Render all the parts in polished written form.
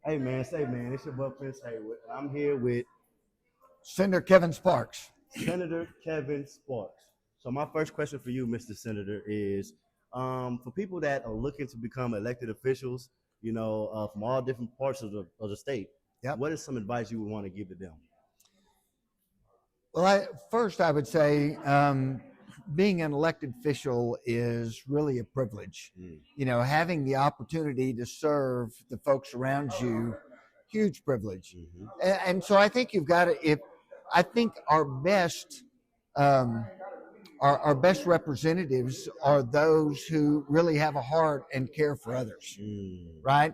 Hey man, say man, it's your boy Prince Haywood. And I'm here with Senator Kevin Sparks. Senator Kevin Sparks. So my first question for you, Mr. Senator, is for people that are looking to become elected officials, from all different parts of the state, Yep. what is some advice you would want to give to them? Well, first I would say being an elected official is really a privilege. Mm. You know, having the opportunity to serve the folks around you, huge privilege. Mm-hmm. And so I think you've got to. If I think um, our best representatives are those who really have a heart and care for others. Mm. Right?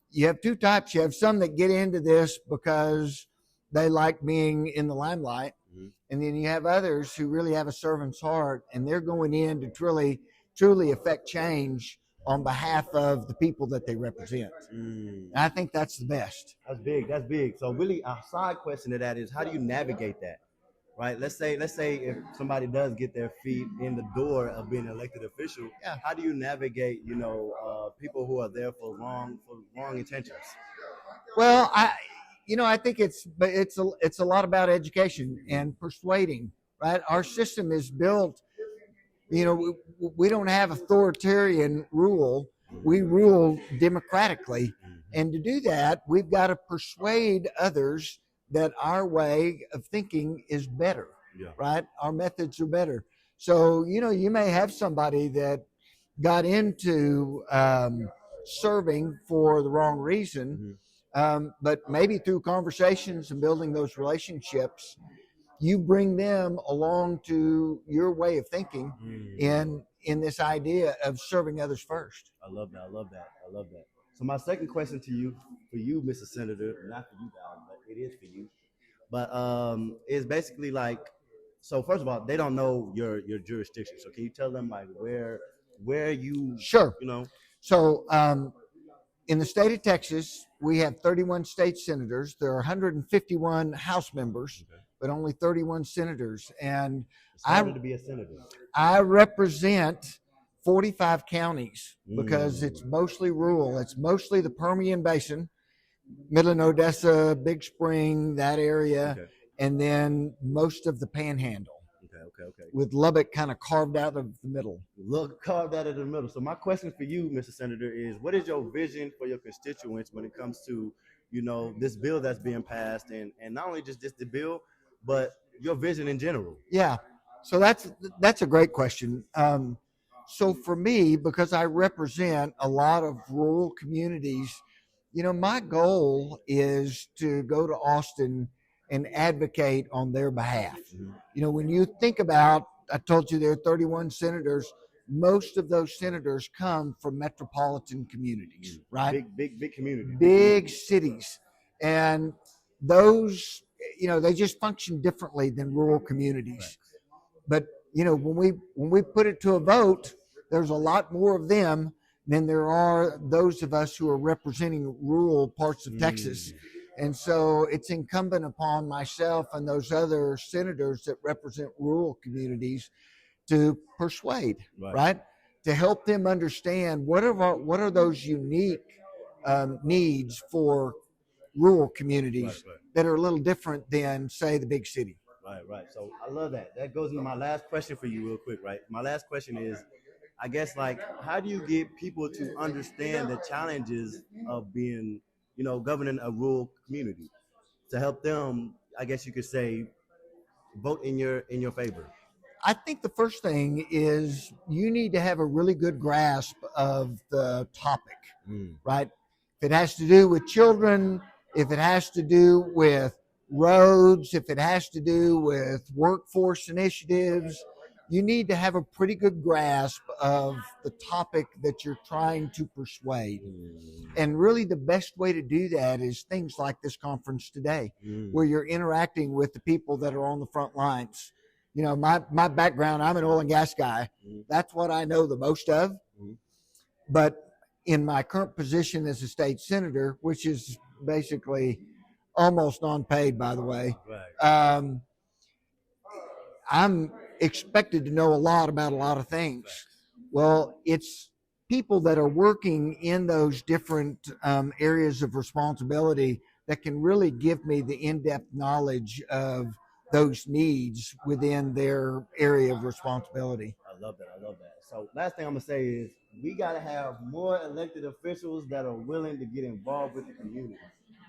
You have two types. You have some that get into this because they like being in the limelight. Mm-hmm. And then you have others who really have a servant's heart and they're going in to truly affect change on behalf of the people that they represent. Mm. And I think that's the best. That's big. That's big. So really, a side question to that is, how do you navigate that? Right. Let's say if somebody does get their feet in the door of being an elected official, Yeah. how do you navigate, people who are there for wrong intentions? Well, I think it's a lot about education and persuading, right? Our system is built, we don't have authoritarian rule. We rule democratically. And to do that, we've got to persuade others that our way of thinking is better, Yeah. right? Our methods are better. So, you may have somebody that got into serving for the wrong reason. But maybe through conversations and building those relationships, you bring them along to your way of thinking in this idea of serving others first. I love that. I love that. I love that. So my second question for you, Mr. Senator, not for you guys, but it is for you. But it's basically like, so first of all, they don't know your jurisdiction. So can you tell them like where you Sure. you know So in the state of Texas, we have 31 state senators. There are 151 House members, but only 31 senators. And it's harder to be a senator. I represent 45 counties because it's mostly rural. It's mostly the Permian Basin, Midland, Odessa, Big Spring, that area, Okay. and then most of the Panhandle. Okay. With Lubbock kind of carved out of the middle. Look, carved out of the middle. So my question for you, Mr. Senator, is what is your vision for your constituents when it comes to, this bill that's being passed, and not only just the bill, but your vision in general? Yeah. So that's a great question. So for me, because I represent a lot of rural communities, my goal is to go to Austin and advocate on their behalf. When you think about, I told you there are 31 senators, most of those senators come from metropolitan communities, right? Big community. Big cities. And those, they just function differently than rural communities. But, when we put it to a vote, there's a lot more of them than there are those of us who are representing rural parts of Texas. And so it's incumbent upon myself and those other senators that represent rural communities to persuade, right? To help them understand what are those unique needs for rural communities that are a little different than, say, the big city. Right. So I love that. That goes into my last question for you real quick, right? My last question is, I guess, like, how do you get people to understand the challenges of being, governing a rural community to help them, I guess you could say, vote in your favor? I think the first thing is you need to have a really good grasp of the topic, right? If it has to do with children, if it has to do with roads, if it has to do with workforce initiatives, you need to have a pretty good grasp of the topic that you're trying to persuade. And really the best way to do that is things like this conference today, where you're interacting with the people that are on the front lines. My background, I'm an oil and gas guy. That's what I know the most of. But in my current position as a state senator, which is basically almost unpaid, by the way, I'm expected to know a lot about a lot of things. Well, it's people that are working in those different areas of responsibility that can really give me the in-depth knowledge of those needs within their area of responsibility. I love that. I love that. So last thing I'm gonna say is we gotta have more elected officials that are willing to get involved with the community.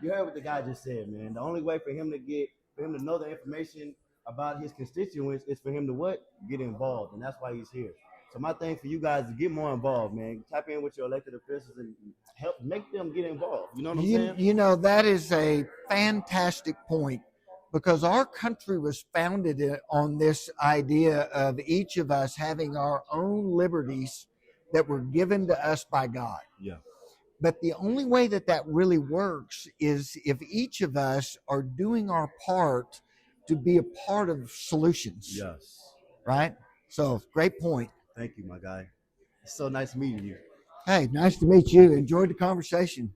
You heard what the guy just said, man. The only way for him to know the information about his constituents is for him to what? Get involved, and that's why he's here. So my thing for you guys is get more involved, man. Tap in with your elected officials and help make them get involved. You know what I'm saying? You know, that is a fantastic point, because our country was founded on this idea of each of us having our own liberties that were given to us by God. Yeah. But the only way that that really works is if each of us are doing our part to be a part of solutions. Yes. Right? So, great point. Thank you, my guy. It's so nice meeting you. Hey, nice to meet you. Enjoyed the conversation.